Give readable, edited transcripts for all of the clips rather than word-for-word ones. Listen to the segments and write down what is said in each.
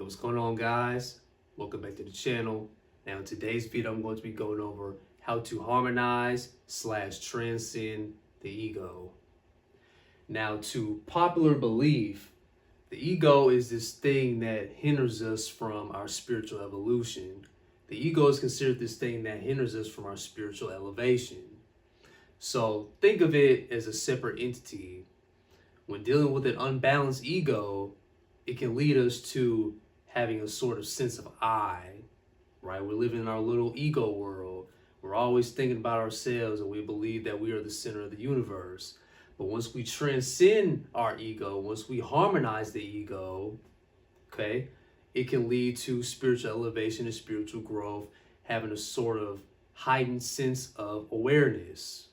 What's going on, guys? Welcome back to the channel. Now in today's video, I'm going to be going over how to harmonize / transcend the ego. Now, to popular belief, the ego is this thing that hinders us from our spiritual evolution. The ego is considered this thing that hinders us from our spiritual elevation. So think of it as a separate entity. When dealing with an unbalanced ego, it can lead us to having a sort of sense of I, right? We're living in our little ego world. We're always thinking about ourselves and we believe that we are the center of the universe. But once we transcend our ego, once we harmonize the ego, okay, it can lead to spiritual elevation and spiritual growth, having a sort of heightened sense of awareness,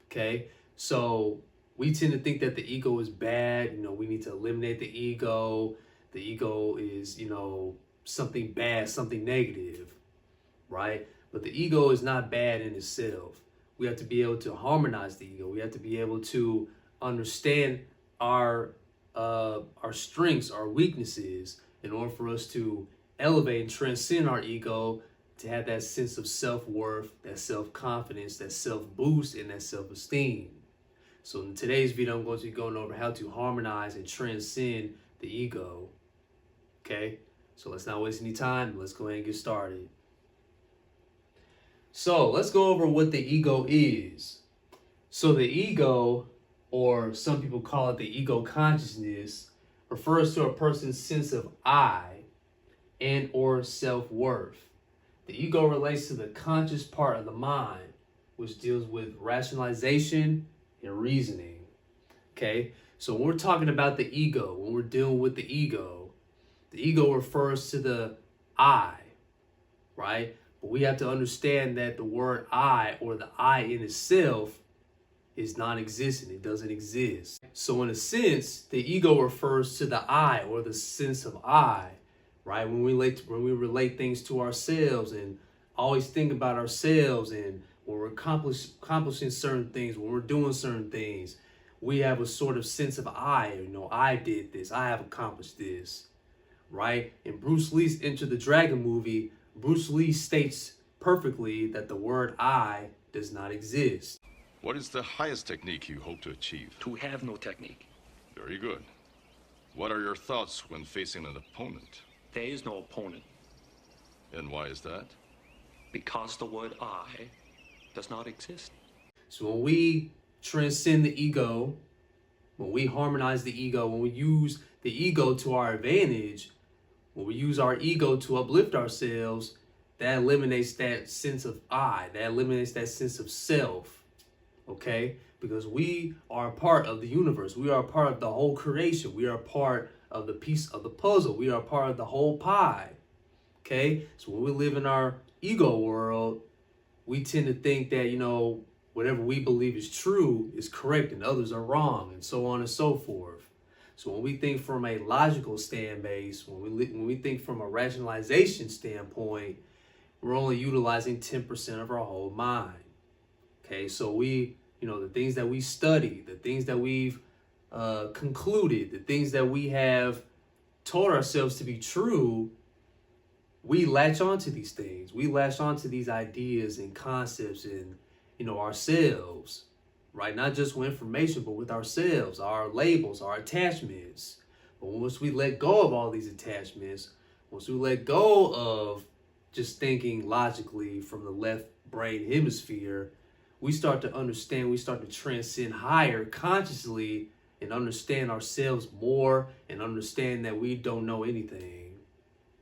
okay? So we tend to think that the ego is bad. We need to eliminate the ego. The ego is, something bad, something negative, right? But the ego is not bad in itself. We have to be able to harmonize the ego. We have to be able to understand our strengths, our weaknesses, in order for us to elevate and transcend our ego, to have that sense of self-worth, that self-confidence, that self-boost, and that self-esteem. So in today's video, I'm going to be going over how to harmonize and transcend the ego. Okay, so let's not waste any time. Let's go ahead and get started. So let's go over what the ego is. So the ego, or some people call it the ego consciousness, refers to a person's sense of I and or self-worth. The ego relates to the conscious part of the mind, which deals with rationalization and reasoning. Okay, so when we're talking about the ego, when we're dealing with the ego refers to the I, right? But we have to understand that the word I, or the I in itself, is non-existent. It doesn't exist. So in a sense, the ego refers to the I, or the sense of I, right? When we relate things to ourselves and always think about ourselves, and when we're accomplishing certain things, when we're doing certain things, we have a sort of sense of I. I did this. I have accomplished this, right? In Bruce Lee's Enter the Dragon movie, Bruce Lee states perfectly that the word I does not exist. What is the highest technique you hope to achieve? To have no technique. Very good. What are your thoughts when facing an opponent? There is no opponent. And why is that? Because the word I does not exist. So when we transcend the ego, when we harmonize the ego, when we use the ego to our advantage, when we use our ego to uplift ourselves, that eliminates that sense of I, that eliminates that sense of self, okay? Because we are a part of the universe. We are a part of the whole creation. We are a part of the piece of the puzzle. We are a part of the whole pie, okay? So when we live in our ego world, we tend to think that, whatever we believe is true is correct and others are wrong, and so on and so forth. So when we think from a logical stand base, when we think from a rationalization standpoint, we're only utilizing 10% of our whole mind. Okay, so the things that we study, the things that we've concluded, the things that we have told ourselves to be true, we latch onto these things. We latch onto these ideas and concepts and, ourselves, right? Not just with information, but with ourselves, our labels, our attachments. But once we let go of all these attachments, once we let go of just thinking logically from the left brain hemisphere, we start to understand, we start to transcend higher consciously and understand ourselves more and understand that we don't know anything,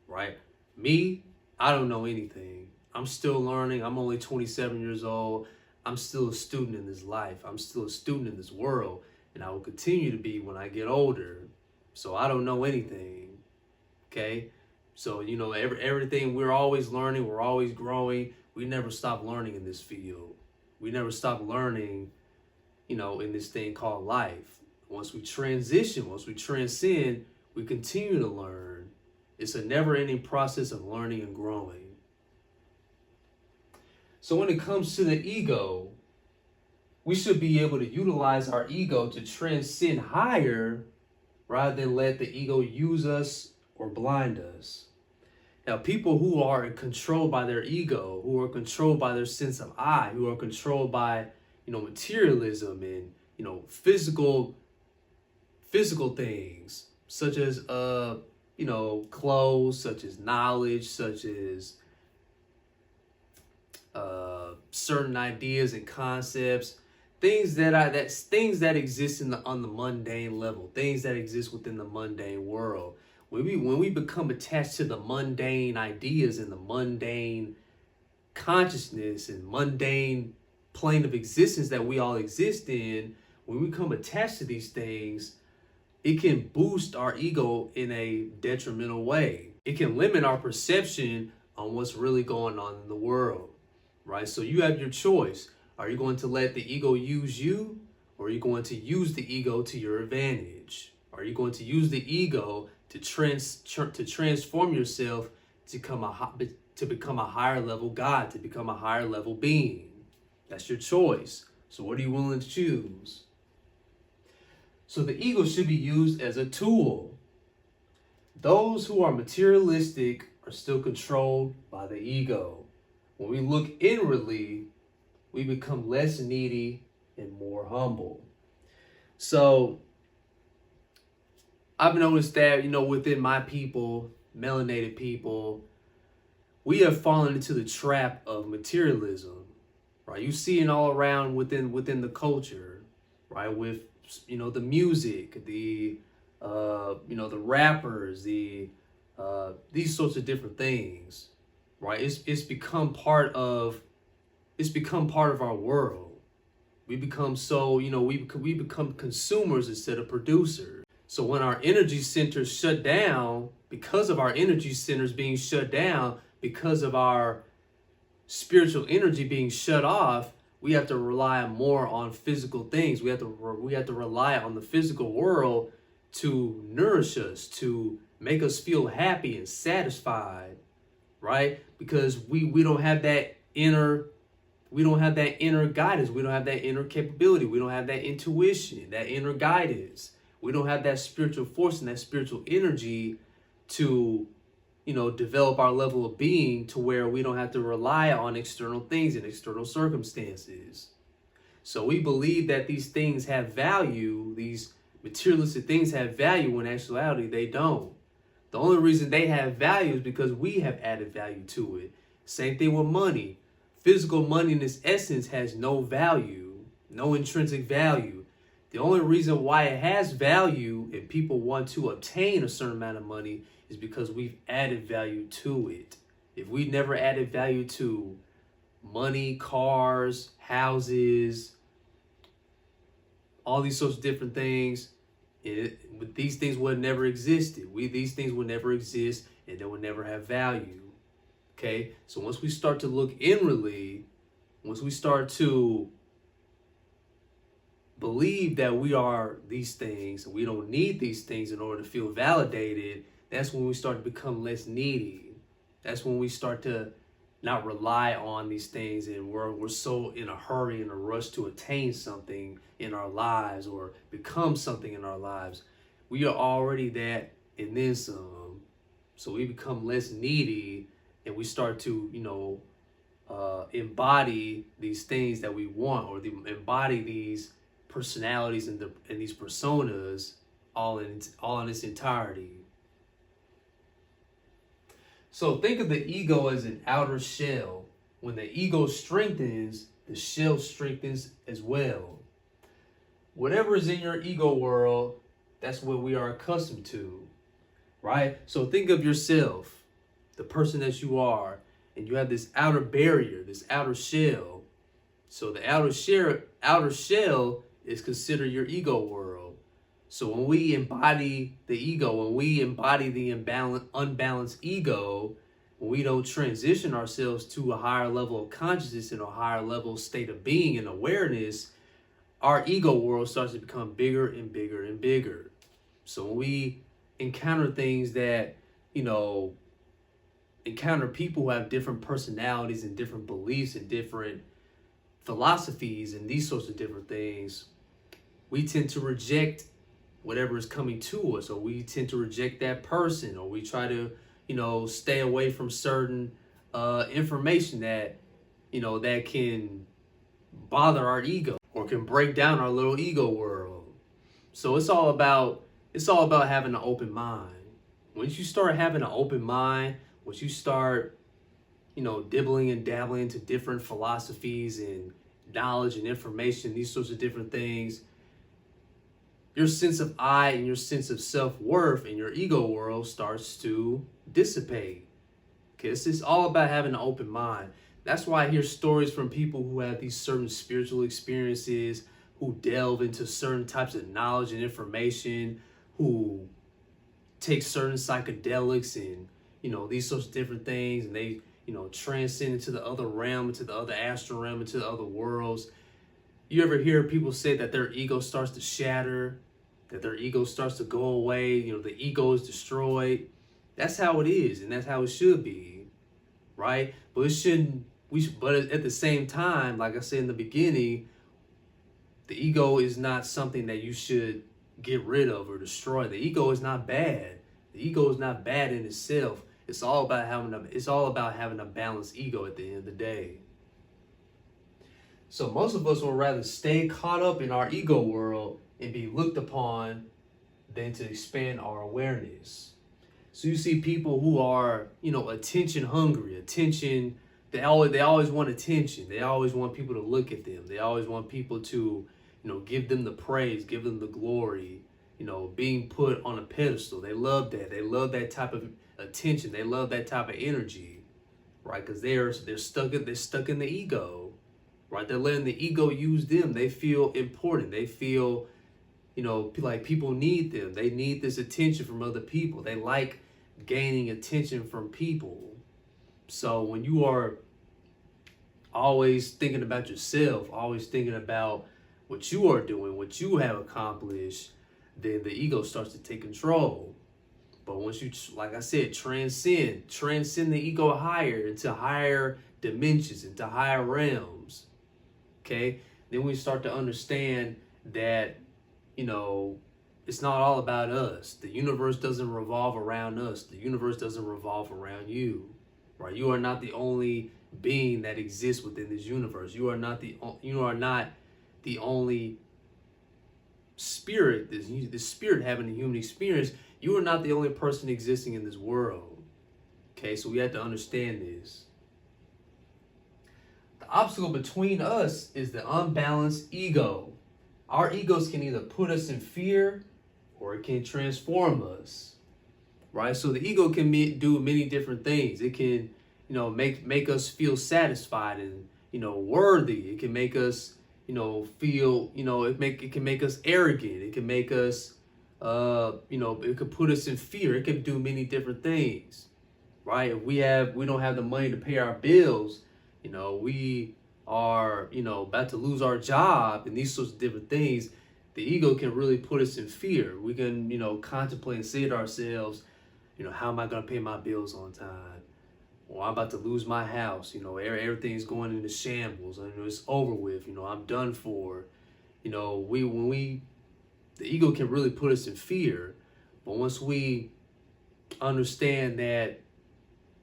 right? Me, I don't know anything. I'm still learning. I'm only 27 years old. I'm still a student in this life. I'm still a student in this world, and I will continue to be when I get older. So I don't know anything, okay? So, everything, we're always learning. We're always growing. We never stop learning in this field. We never stop learning, in this thing called life. Once we transition, once we transcend, we continue to learn. It's a never-ending process of learning and growing. So when it comes to the ego, we should be able to utilize our ego to transcend higher rather than let the ego use us or blind us. Now, people who are controlled by their ego, who are controlled by their sense of I, who are controlled by, materialism and, physical things, such as, clothes, such as knowledge, such as certain ideas and concepts, things that exist on the mundane level, things that exist within the mundane world. When we become attached to the mundane ideas and the mundane consciousness and mundane plane of existence that we all exist in, when we become attached to these things, it can boost our ego in a detrimental way. It can limit our perception on what's really going on in the world, right? So you have your choice. Are you going to let the ego use you, or are you going to use the ego to your advantage? Are you going to use the ego to transform yourself to become a higher level God, to become a higher level being? That's your choice. So what are you willing to choose? So the ego should be used as a tool. Those who are materialistic are still controlled by the ego. When we look inwardly, we become less needy and more humble. So I've noticed that, within my people, melanated people, we have fallen into the trap of materialism, right? You see it all around within the culture, right? With, the music, the rappers, these sorts of different things, right? It's become part of our world. We become we become consumers instead of producers. So when our energy centers shut down, because of our energy centers being shut down, because of our spiritual energy being shut off, we have to rely more on physical things. We have to rely on the physical world to nourish us, to make us feel happy and satisfied, right? Because we don't have that inner guidance. We don't have that inner capability. We don't have that intuition, that inner guidance. We don't have that spiritual force and that spiritual energy to, develop our level of being to where we don't have to rely on external things and external circumstances. So we believe that these things have value, these materialistic things have value, when in actuality they don't. The only reason they have value is because we have added value to it. Same thing with money. Physical money in its essence has no value, no intrinsic value. The only reason why it has value and people want to obtain a certain amount of money is because we've added value to it. If we never added value to money, cars, houses, all these sorts of different things, these things would have never existed. These things would never exist, and they would never have value. Okay? So once we start to look inwardly, once we start to believe that we are these things, and we don't need these things in order to feel validated, that's when we start to become less needy. That's when we start to not rely on these things, and we're so in a hurry and a rush to attain something in our lives or become something in our lives. We are already that and then some. So we become less needy, and we start to embody these things that we want, or embody these personalities and these personas all in its entirety. So think of the ego as an outer shell. When the ego strengthens, the shell strengthens as well. Whatever is in your ego world, that's what we are accustomed to, right? So think of yourself, the person that you are, and you have this outer barrier, this outer shell. So the outer shell is considered your ego world. So when we embody the ego, when we embody the unbalanced ego, when we don't transition ourselves to a higher level of consciousness and a higher level state of being and awareness, our ego world starts to become bigger and bigger and bigger. So when we encounter things that, encounter people who have different personalities and different beliefs and different philosophies and these sorts of different things, we tend to reject whatever is coming to us, or we tend to reject that person, or we try to, stay away from certain information that, that can bother our ego or can break down our little ego world. So it's all about having an open mind. Once you start having an open mind, once you start, dibbling and dabbling into different philosophies and knowledge and information, these sorts of different things, your sense of I and your sense of self-worth in your ego world starts to dissipate. Okay, it's just all about having an open mind. That's why I hear stories from people who have these certain spiritual experiences, who delve into certain types of knowledge and information, who take certain psychedelics and, these sorts of different things, and they, transcend into the other realm, into the other astral realm, into the other worlds. You ever hear people say that their ego starts to shatter, that their ego starts to go away, the ego is destroyed? That's how it is, and that's how it should be, right? But it shouldn't, but at the same time, like I said in the beginning, the ego is not something that you should get rid of or destroy. The ego is not bad. The ego is not bad in itself. It's all about having a balanced ego at the end of the day. So most of us would rather stay caught up in our ego world and be looked upon than to expand our awareness. So you see people who are, attention hungry, attention, they always want attention. They always want people to look at them. They always want people to, give them the praise, give them the glory, being put on a pedestal. They love that. They love that type of attention. They love that type of energy, right? Because they're stuck in the ego, right? They're letting the ego use them. They feel important. They feel, like people need them. They need this attention from other people. They like gaining attention from people. So when you are always thinking about yourself, always thinking about what you are doing, what you have accomplished, then the ego starts to take control. But once you, like I said, transcend the ego higher, into higher dimensions, into higher realms, okay? Then we start to understand that, it's not all about us. The universe doesn't revolve around us. The universe doesn't revolve around you, right? You are not the only being that exists within this universe. You are not the only spirit, this spirit having a human experience. You are not the only person existing in this world. Okay, so we have to understand this. The obstacle between us is the unbalanced ego. Our egos can either put us in fear or it can transform us, right? So the ego can do many different things. It can, make us feel satisfied and, worthy. It can make us, feel, it can make us arrogant. It can make us, it could put us in fear. It can do many different things, right? If we don't have the money to pay our bills, we are, about to lose our job and these sorts of different things, the ego can really put us in fear. We can, contemplate and say to ourselves, how am I going to pay my bills on time? Or I'm about to lose my house. Everything's going into shambles. It's over with. I'm done for. The ego can really put us in fear. But once we understand that,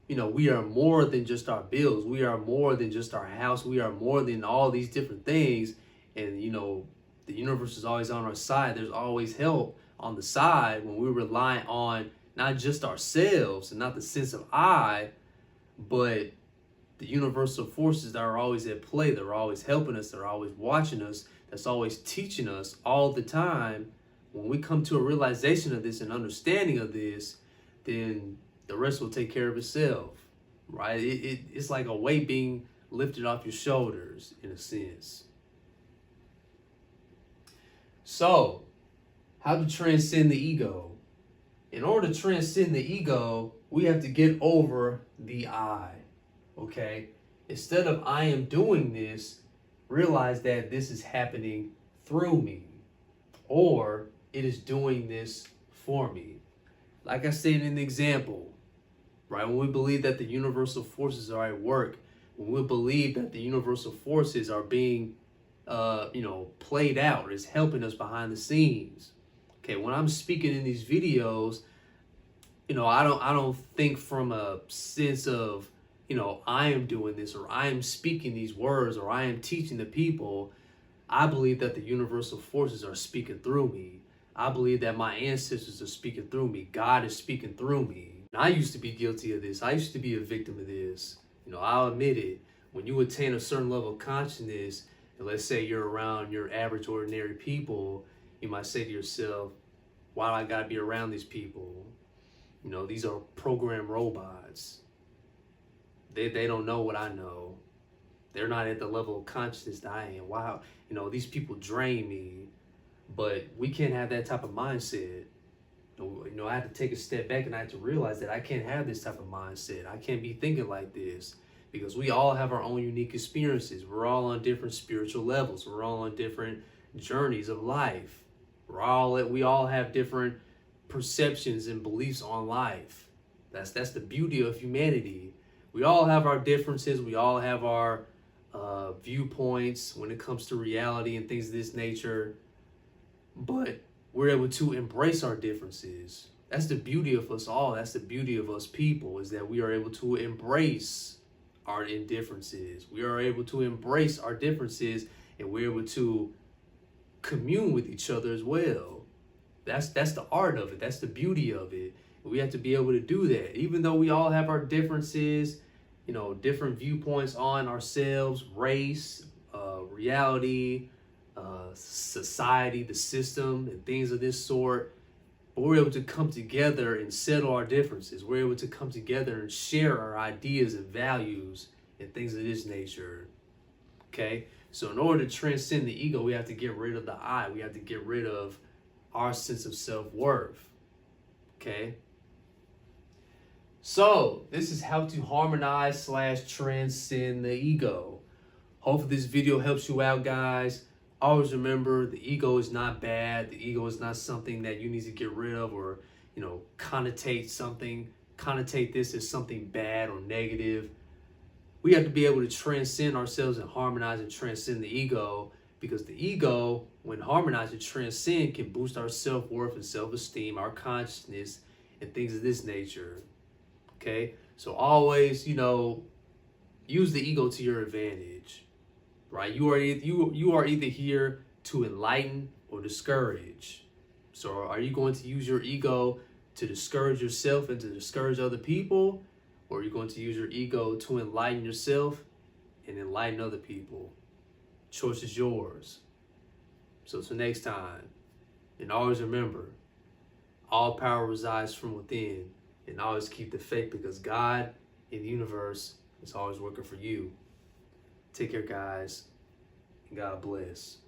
we are more than just our bills. We are more than just our house. We are more than all these different things. And, the universe is always on our side. There's always help on the side when we rely on not just ourselves and not the sense of I, but the universal forces that are always at play. They're always helping us. They're always watching us. That's always teaching us all the time. When we come to a realization of this and understanding of this, then the rest will take care of itself, right? It's like a weight being lifted off your shoulders, in a sense. So, how to transcend the ego? In order to transcend the ego, we have to get over the I, okay? Instead of I am doing this, realize that this is happening through me, or it is doing this for me. Like I said in the example, right? When we believe that the universal forces are at work, when we believe that the universal forces are being, played out, is helping us behind the scenes. Okay, when I'm speaking in these videos, I don't think from a sense of, I am doing this, or I am speaking these words, or I am teaching the people. I believe that the universal forces are speaking through me. I believe that my ancestors are speaking through me. God is speaking through me. And I used to be guilty of this. I used to be a victim of this. I'll admit it. When you attain a certain level of consciousness, and let's say you're around your average, ordinary people, you might say to yourself, why do I gotta be around these people? These are programmed robots. They don't know what I know. They're not at the level of consciousness that I am. Wow, these people drain me. But we can't have that type of mindset. I have to take a step back, and I have to realize that I can't have this type of mindset. I can't be thinking like this, because we all have our own unique experiences. We're all on different spiritual levels. We're all on different journeys of life. We all have different perceptions and beliefs on life. That's the beauty of humanity. We all have our differences. We all have our viewpoints when it comes to reality and things of this nature. But we're able to embrace our differences. That's the beauty of us all. That's the beauty of us people, is that we are able to embrace our indifferences. We are able to embrace our differences, and we're able to commune with each other as well. That's the art of it. That's the beauty of it. We have to be able to do that. Even though we all have our differences, different viewpoints on ourselves, race, reality, society, the system, and things of this sort. But we're able to come together and settle our differences. We're able to come together and share our ideas and values and things of this nature. Okay? So in order to transcend the ego, we have to get rid of the I. We have to get rid of our sense of self-worth. Okay? So this is how to harmonize / transcend the ego. Hopefully this video helps you out, guys. Always remember, the ego is not bad. The ego is not something that you need to get rid of, or, connotate this as something bad or negative. We have to be able to transcend ourselves and harmonize and transcend the ego, because the ego, when harmonized and transcend, can boost our self-worth and self-esteem, our consciousness, and things of this nature. Okay? So always, use the ego to your advantage. Right? You are either here to enlighten or discourage. So are you going to use your ego to discourage yourself and to discourage other people? Or are you going to use your ego to enlighten yourself and enlighten other people? Choice is yours. So till next time, and always remember, all power resides from within. And always keep the faith, because God in the universe is always working for you. Take care, guys, and God bless.